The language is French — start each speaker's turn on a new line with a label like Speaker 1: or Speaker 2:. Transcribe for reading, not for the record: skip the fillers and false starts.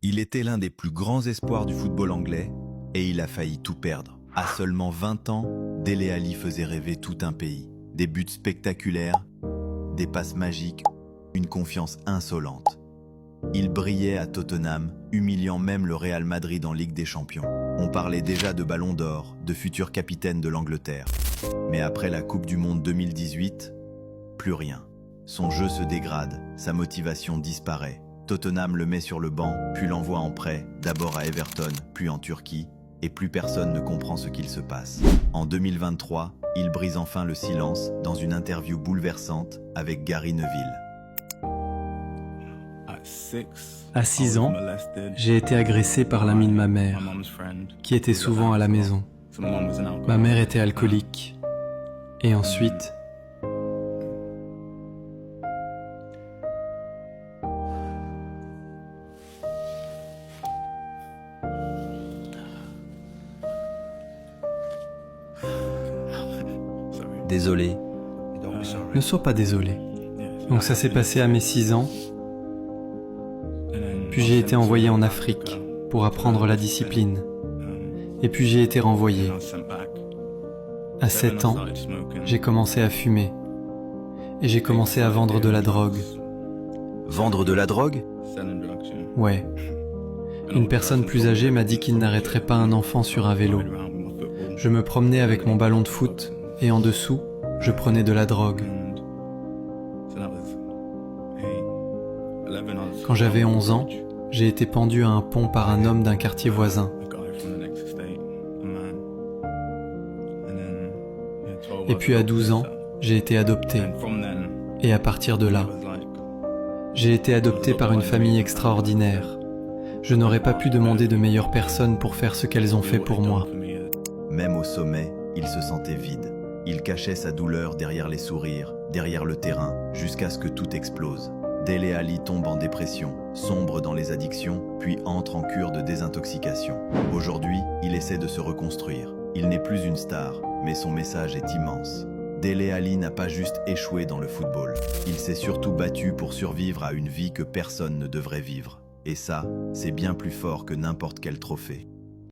Speaker 1: Il était l'un des plus grands espoirs du football anglais et il a failli tout perdre. À seulement 20 ans, Dele Alli faisait rêver tout un pays. Des buts spectaculaires, des passes magiques, une confiance insolente. Il brillait à Tottenham, humiliant même le Real Madrid en Ligue des Champions. On parlait déjà de Ballon d'Or, de futur capitaine de l'Angleterre. Mais après la Coupe du Monde 2018, plus rien. Son jeu se dégrade, sa motivation disparaît. Tottenham le met sur le banc, puis l'envoie en prêt, d'abord à Everton, puis en Turquie, et plus personne ne comprend ce qu'il se passe. En 2023, il brise enfin le silence dans une interview bouleversante avec Gary Neville.
Speaker 2: À 6 ans, j'ai été agressé par l'ami de ma mère, qui était souvent à la maison. Ma mère était alcoolique. Et ensuite...
Speaker 1: Désolé.
Speaker 2: Ne sois pas désolé. Donc ça s'est passé à mes 6 ans. Puis j'ai été envoyé en Afrique pour apprendre la discipline. Et puis j'ai été renvoyé. À 7 ans, j'ai commencé à fumer. Et j'ai commencé à vendre de la drogue.
Speaker 1: Vendre de la drogue?
Speaker 2: Ouais. Une personne plus âgée m'a dit qu'il n'arrêterait pas un enfant sur un vélo. Je me promenais avec mon ballon de foot et en dessous, je prenais de la drogue. Quand j'avais 11 ans, j'ai été pendu à un pont par un homme d'un quartier voisin. Et puis à 12 ans, j'ai été adopté. Et à partir de là, j'ai été adopté par une famille extraordinaire. Je n'aurais pas pu demander de meilleures personnes pour faire ce qu'elles ont fait pour moi.
Speaker 1: Même au sommet, il se sentait vide. Il cachait sa douleur derrière les sourires, derrière le terrain, jusqu'à ce que tout explose. Dele Alli tombe en dépression, sombre dans les addictions, puis entre en cure de désintoxication. Aujourd'hui, il essaie de se reconstruire. Il n'est plus une star, mais son message est immense. Dele Alli n'a pas juste échoué dans le football. Il s'est surtout battu pour survivre à une vie que personne ne devrait vivre. Et ça, c'est bien plus fort que n'importe quel trophée.